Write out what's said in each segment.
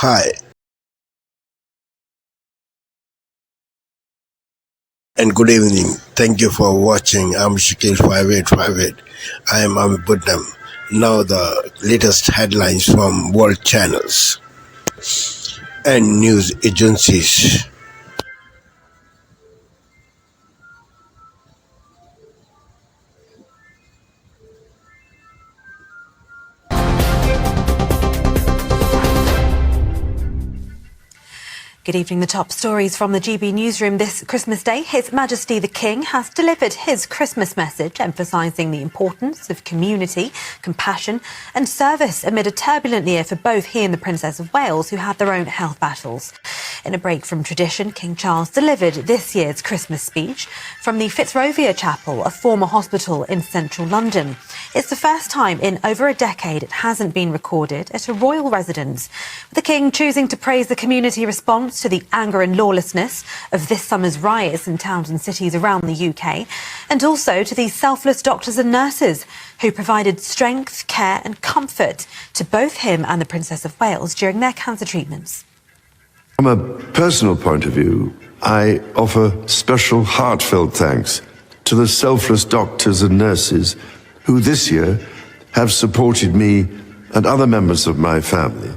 Hi, and good evening. Thank you for watching. I'm Shakil 5858. I am Ami Budnam. Now the latest headlines from world channels and news agencies. Good evening. The top stories from the GB newsroom this Christmas Day. His Majesty the King has delivered his Christmas message, emphasising the importance of community, compassion and service amid a turbulent year for both he and the Princess of Wales, who had their own health battles. In a break from tradition, King Charles delivered this year's Christmas speech from the Fitzrovia Chapel, a former hospital in central London. It's the first time in over a decade it hasn't been recorded at a royal residence, with the King choosing to praise the community response to the anger and lawlessness of this summer's riots in towns and cities around the UK, and also to these selfless doctors and nurses who provided strength, care and comfort to both him and the Princess of Wales during their cancer treatments. From a personal point of view, I offer special heartfelt thanks to the selfless doctors and nurses who this year have supported me and other members of my family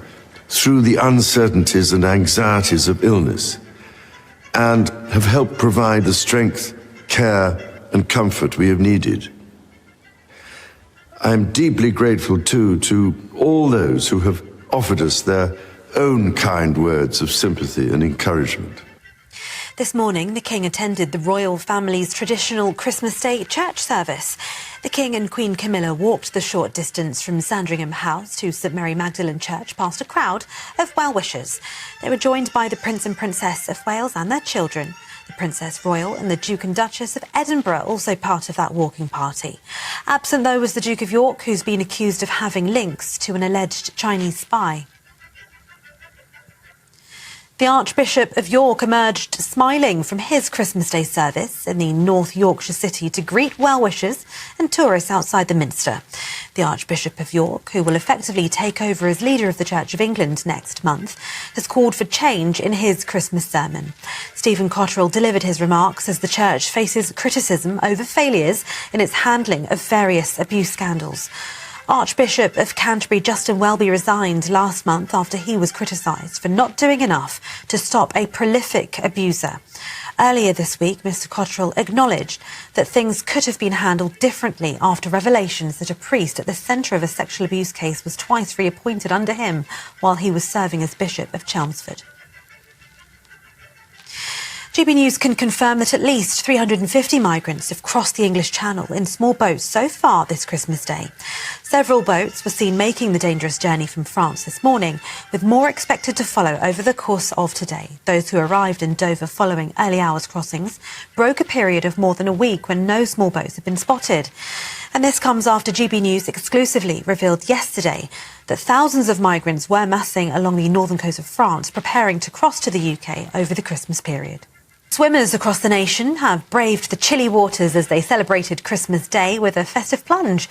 through the uncertainties and anxieties of illness, and have helped provide the strength, care and comfort we have needed. I am deeply grateful too to all those who have offered us their own kind words of sympathy and encouragement. This morning, the King attended the royal family's traditional Christmas Day church service. The King and Queen Camilla walked the short distance from Sandringham House to St Mary Magdalene Church past a crowd of well-wishers. They were joined by the Prince and Princess of Wales and their children. The Princess Royal and the Duke and Duchess of Edinburgh also part of that walking party. Absent, though, was the Duke of York, who's been accused of having links to an alleged Chinese spy. The Archbishop of York emerged smiling from his Christmas Day service in the North Yorkshire city to greet well-wishers and tourists outside the Minster. The Archbishop of York, who will effectively take over as leader of the Church of England next month, has called for change in his Christmas sermon. Stephen Cotterill delivered his remarks as the Church faces criticism over failures in its handling of various abuse scandals. Archbishop of Canterbury Justin Welby resigned last month after he was criticised for not doing enough to stop a prolific abuser. Earlier this week, Mr Cotterill acknowledged that things could have been handled differently after revelations that a priest at the centre of a sexual abuse case was twice reappointed under him while he was serving as Bishop of Chelmsford. GB News can confirm that at least 350 migrants have crossed the English Channel in small boats so far this Christmas Day. Several boats were seen making the dangerous journey from France this morning, with more expected to follow over the course of today. Those who arrived in Dover following early hours crossings broke a period of more than a week when no small boats had been spotted. And this comes after GB News exclusively revealed yesterday that thousands of migrants were massing along the northern coast of France, preparing to cross to the UK over the Christmas period. Swimmers across the nation have braved the chilly waters as they celebrated Christmas Day with a festive plunge.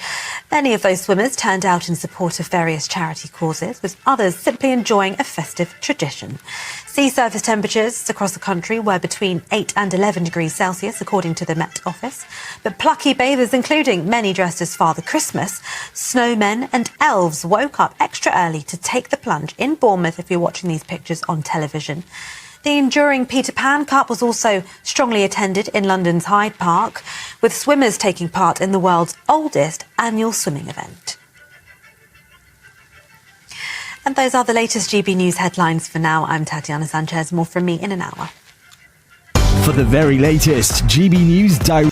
Many of those swimmers turned out in support of various charity causes, with others simply enjoying a festive tradition. Sea surface temperatures across the country were between 8 and 11 degrees Celsius, according to the Met Office. But plucky bathers, including many dressed as Father Christmas, snowmen and elves, woke up extra early to take the plunge in Bournemouth, if you're watching these pictures on television. The enduring Peter Pan Cup was also strongly attended in London's Hyde Park, with swimmers taking part in the world's oldest annual swimming event. And those are the latest GB News headlines for now. I'm Tatiana Sanchez. More from me in an hour. For the very latest GB News direct.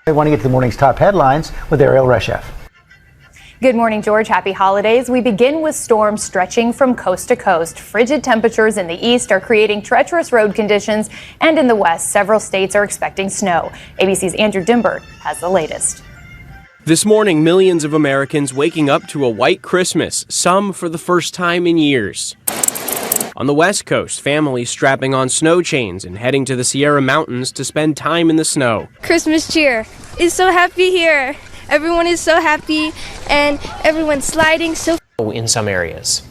I want to get to the morning's top headlines with Ariel Reshef. Good morning, George. Happy holidays. We begin with storms stretching from coast to coast. Frigid temperatures in the east are creating treacherous road conditions, and in the west, several states are expecting snow. ABC's Andrew Dimbert has the latest. This morning, millions of Americans waking up to a white Christmas, some for the first time in years. On the West Coast, families strapping on snow chains and heading to the Sierra Mountains to spend time in the snow. Christmas cheer. It's so happy here. Everyone is so happy and everyone's sliding so in some areas.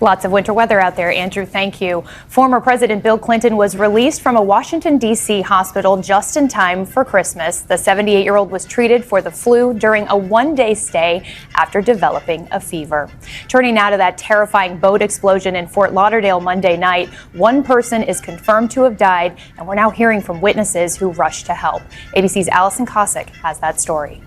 Lots of winter weather out there, Andrew. Thank you. Former President Bill Clinton was released from a Washington, D.C. hospital just in time for Christmas. The 78-year-old was treated for the flu during a one-day stay after developing a fever. Turning now to that terrifying boat explosion in Fort Lauderdale Monday night. One person is confirmed to have died, and we're now hearing from witnesses who rushed to help. ABC's Allison Cossack has that story.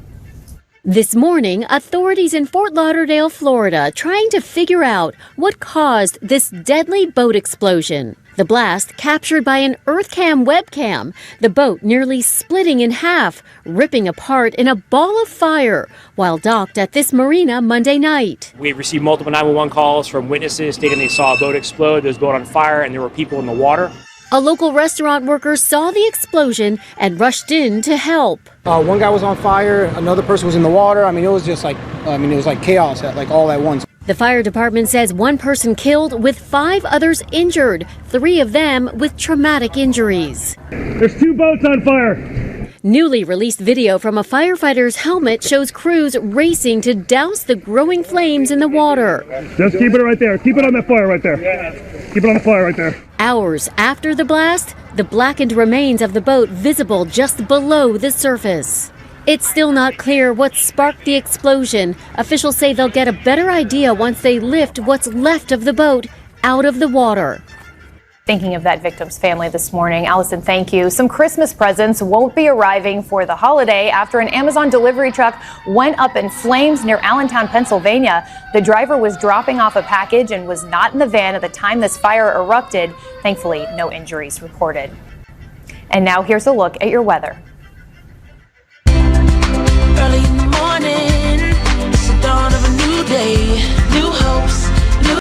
This morning, authorities in Fort Lauderdale, Florida, trying to figure out what caused this deadly boat explosion. The blast captured by an EarthCam webcam, the boat nearly splitting in half, ripping apart in a ball of fire while docked at this marina Monday night. We received multiple 911 calls from witnesses stating they saw a boat explode, there was a boat on fire, and there were people in the water. A local restaurant worker saw the explosion and rushed in to help. One guy was on fire, another person was in the water. It was just like, it was like chaos, all at once. The fire department says one person killed with 5 others injured, 3 of them with traumatic injuries. There's 2 boats on fire. Newly released video from a firefighter's helmet shows crews racing to douse the growing flames in the water. Just keep it right there. Keep it on that fire right there. Keep it on the fire right there. Hours after the blast, the blackened remains of the boat visible just below the surface. It's still not clear what sparked the explosion. Officials say they'll get a better idea once they lift what's left of the boat out of the water. Thinking of that victim's family this morning. Allison, thank you. Some Christmas presents won't be arriving for the holiday after an Amazon delivery truck went up in flames near Allentown, Pennsylvania. The driver was dropping off a package and was not in the van at the time this fire erupted. Thankfully, no injuries reported. And now here's a look at your weather. Early in the morning, it's the dawn of a new day, new hopes, new...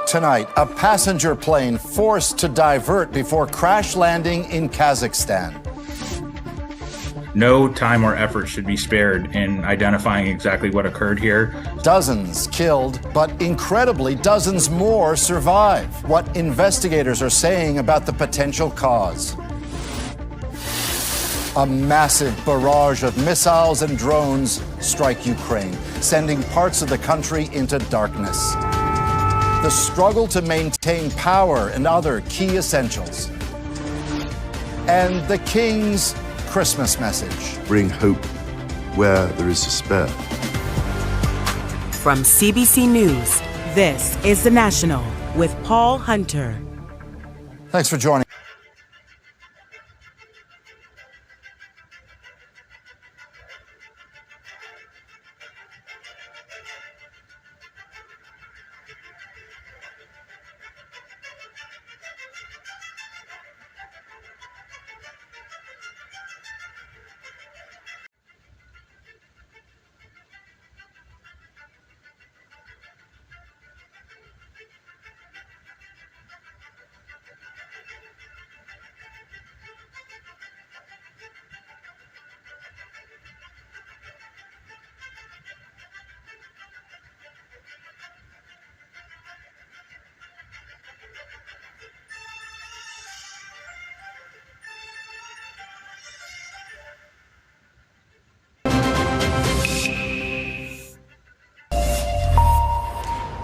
Tonight, a passenger plane forced to divert before crash landing in Kazakhstan. No time or effort should be spared in identifying exactly what occurred here. Dozens killed, but incredibly, dozens more survive. What investigators are saying about the potential cause. A massive barrage of missiles and drones strike Ukraine, sending parts of the country into darkness. The struggle to maintain power and other key essentials. And the King's Christmas message. Bring hope where there is despair. From CBC News, this is The National with Paul Hunter. Thanks for joining.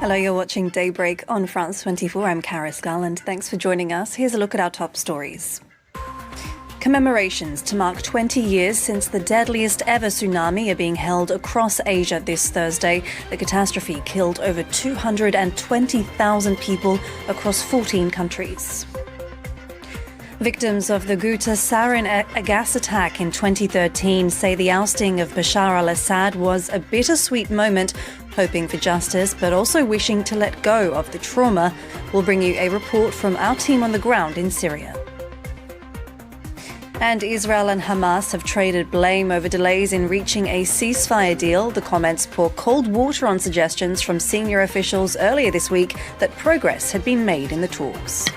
Hello, you're watching Daybreak on France 24. I'm Karis Garland. Thanks for joining us. Here's a look at our top stories. Commemorations to mark 20 years since the deadliest ever tsunami are being held across Asia this Thursday. The catastrophe killed over 220,000 people across 14 countries. Victims of the Ghouta sarin gas attack in 2013 say the ousting of Bashar al-Assad was a bittersweet moment, hoping for justice but also wishing to let go of the trauma. We'll bring you a report from our team on the ground in Syria. And Israel and Hamas have traded blame over delays in reaching a ceasefire deal. The comments pour cold water on suggestions from senior officials earlier this week that progress had been made in the talks.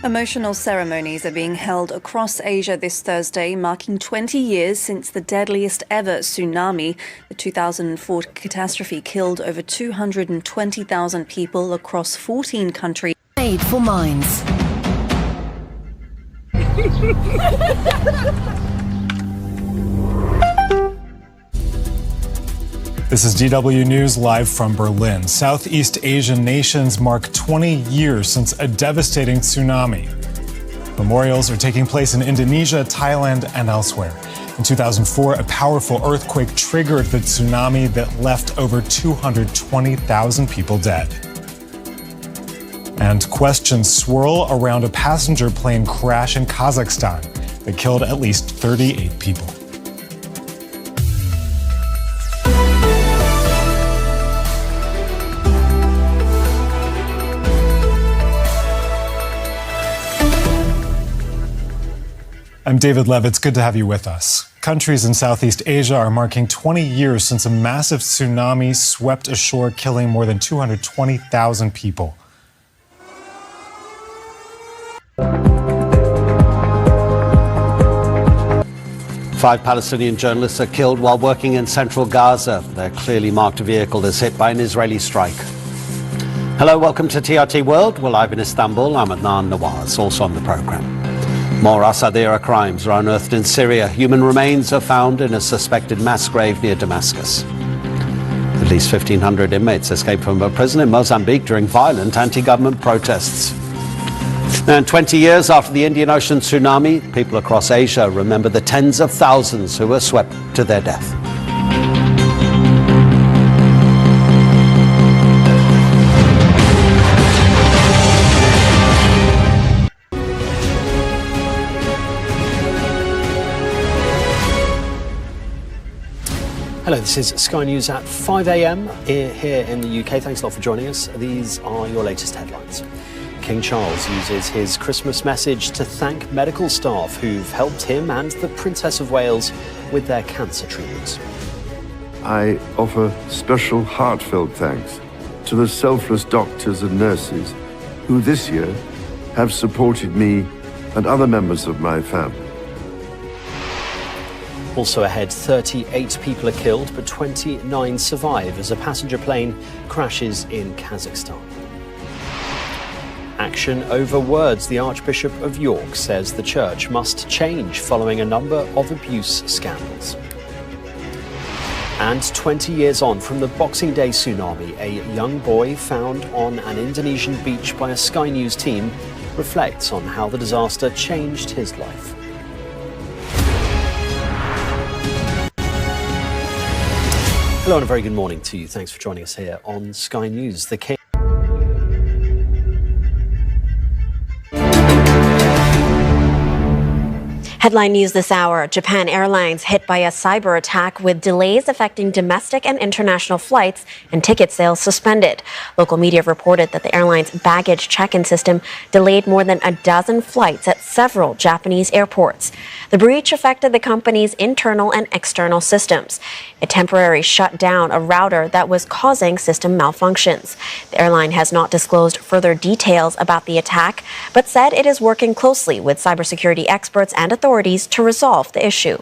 Emotional ceremonies are being held across Asia this Thursday, marking 20 years since the deadliest ever tsunami. The 2004 catastrophe killed over 220,000 people across 14 countries. Made for minds. This is DW News live from Berlin. Southeast Asian nations mark 20 years since a devastating tsunami. Memorials are taking place in Indonesia, Thailand, and elsewhere. In 2004, a powerful earthquake triggered the tsunami that left over 220,000 people dead. And questions swirl around a passenger plane crash in Kazakhstan that killed at least 38 people. I'm David Lev. It's good to have you with us. Countries in Southeast Asia are marking 20 years since a massive tsunami swept ashore, killing more than 220,000 people. Five Palestinian journalists are killed while working in central Gaza. Their clearly marked vehicle is hit by an Israeli strike. Hello, welcome to TRT World. We're live in Istanbul. I'm Adnan Nawaz, also on the programme. More Assad-era crimes are unearthed in Syria. Human remains are found in a suspected mass grave near Damascus. At least 1,500 inmates escaped from a prison in Mozambique during violent anti-government protests. And 20 years after the Indian Ocean tsunami, people across Asia remember the tens of thousands who were swept to their death. Hello, this is Sky News at 5 a.m. here in the UK. Thanks a lot for joining us. These are your latest headlines. King Charles uses his Christmas message to thank medical staff who've helped him and the Princess of Wales with their cancer treatments. I offer special heartfelt thanks to the selfless doctors and nurses who this year have supported me and other members of my family. Also ahead, 38 people are killed, but 29 survive as a passenger plane crashes in Kazakhstan. Action over words. The Archbishop of York says the church must change following a number of abuse scandals. And 20 years on from the Boxing Day tsunami, a young boy found on an Indonesian beach by a Sky News team reflects on how the disaster changed his life. Hello and a very good morning to you. Thanks for joining us here on Sky News. The King. Headline news this hour. Japan Airlines hit by a cyber attack with delays affecting domestic and international flights and ticket sales suspended. Local media reported that the airline's baggage check-in system delayed more than a dozen flights at several Japanese airports. The breach affected the company's internal and external systems. It temporarily shut down a router that was causing system malfunctions. The airline has not disclosed further details about the attack, but said it is working closely with cybersecurity experts and authorities to resolve the issue.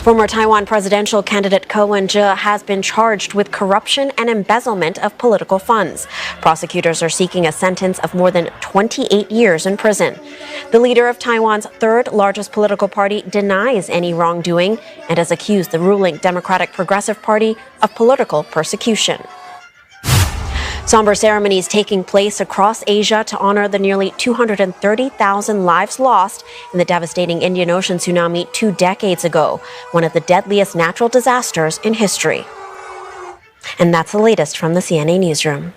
Former Taiwan presidential candidate Ko Wen-je has been charged with corruption and embezzlement of political funds. Prosecutors are seeking a sentence of more than 28 years in prison. The leader of Taiwan's third largest political party denies any wrongdoing and has accused the ruling Democratic Progressive Party of political persecution. Somber ceremonies taking place across Asia to honor the nearly 230,000 lives lost in the devastating Indian Ocean tsunami 2 decades ago, one of the deadliest natural disasters in history. And that's the latest from the CNA Newsroom.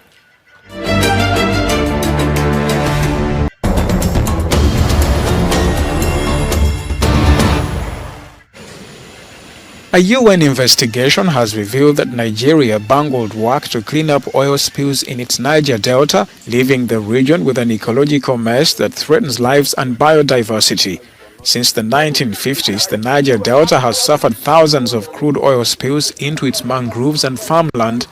A UN investigation has revealed that Nigeria bungled work to clean up oil spills in its Niger Delta, leaving the region with an ecological mess that threatens lives and biodiversity. Since the 1950s, the Niger Delta has suffered thousands of crude oil spills into its mangroves and farmland.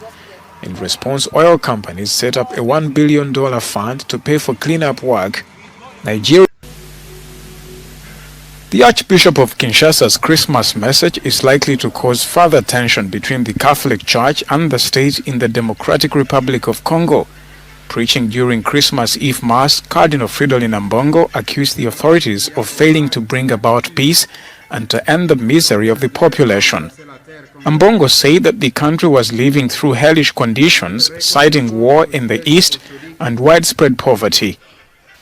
In response, oil companies set up a $1 billion fund to pay for cleanup work. Nigeria. The Archbishop of Kinshasa's Christmas message is likely to cause further tension between the Catholic Church and the state in the Democratic Republic of Congo. Preaching during Christmas Eve Mass, Cardinal Fridolin Ambongo accused the authorities of failing to bring about peace and to end the misery of the population. Ambongo said that the country was living through hellish conditions, citing war in the east and widespread poverty.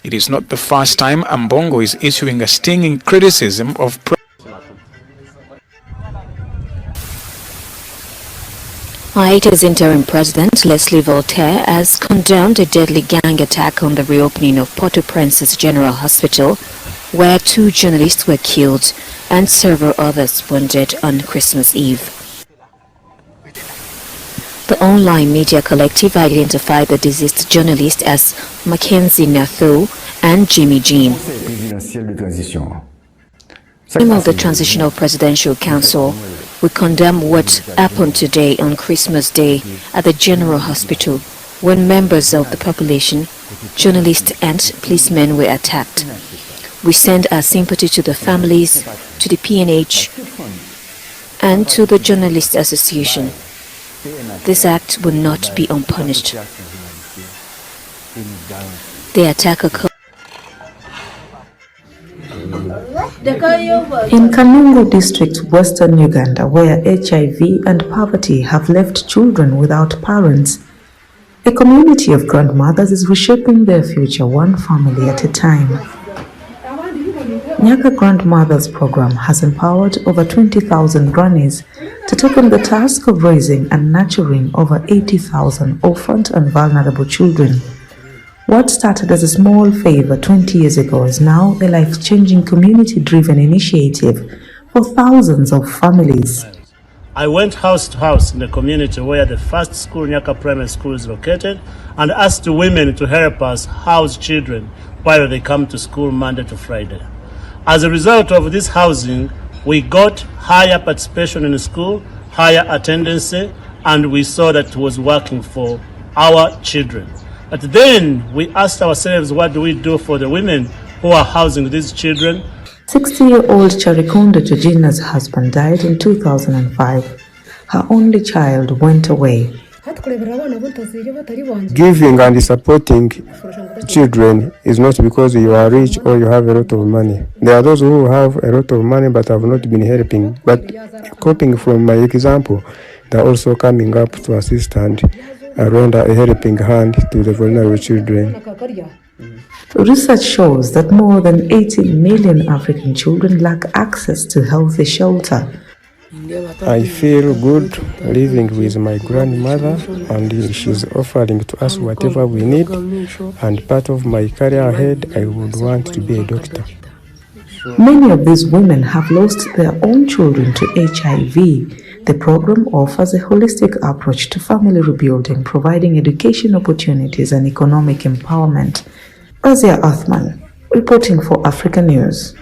It is not the first time Ambongo is issuing a stinging criticism of Haiti's interim president, Leslie Voltaire, has condemned a deadly gang attack on the reopening of Port-au-Prince's General Hospital, where 2 journalists were killed and several others wounded on Christmas Eve. The online media collective identified the deceased journalists as Mackenzie Nathu and Jimmy Jean. Team of the Transitional Presidential Council, we condemn what happened today on Christmas Day at the General Hospital when members of the population, journalists and policemen were attacked. We send our sympathy to the families, to the PNH and to the Journalists Association. This act will not be unpunished. The attack occurred in Kanungu district, western Uganda, where HIV and poverty have left children without parents. A community of grandmothers is reshaping their future one family at a time. Nyaka Grandmothers Program has empowered over 20,000 grannies to take on the task of raising and nurturing over 80,000 orphaned and vulnerable children. What started as a small favor 20 years ago is now a life-changing community-driven initiative for thousands of families. I went house to house in the community where the first school, Nyaka Primary School, is located, and asked women to help us house children while they come to school Monday to Friday. As a result of this housing, we got higher participation in school, higher attendance, and we saw that it was working for our children. But then we asked ourselves, what do we do for the women who are housing these children? 60-year-old Charikunda Georgina's husband died in 2005. Her only child went away. Giving and supporting children is not because you are rich or you have a lot of money. There are those who have a lot of money but have not been helping. But copying from my example, they are also coming up to assist and render a helping hand to the vulnerable children. Research shows that more than 18 million African children lack access to healthy shelter. I feel good living with my grandmother, and she's offering to us whatever we need. And part of my career ahead, I would want to be a doctor. Many of these women have lost their own children to HIV. The program offers a holistic approach to family rebuilding, providing education opportunities and economic empowerment. Razia Athman, reporting for Africa News.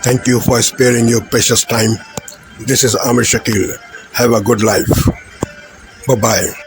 Thank you for sparing your precious time. This is Amir Shakil. Have a good life. Bye-bye.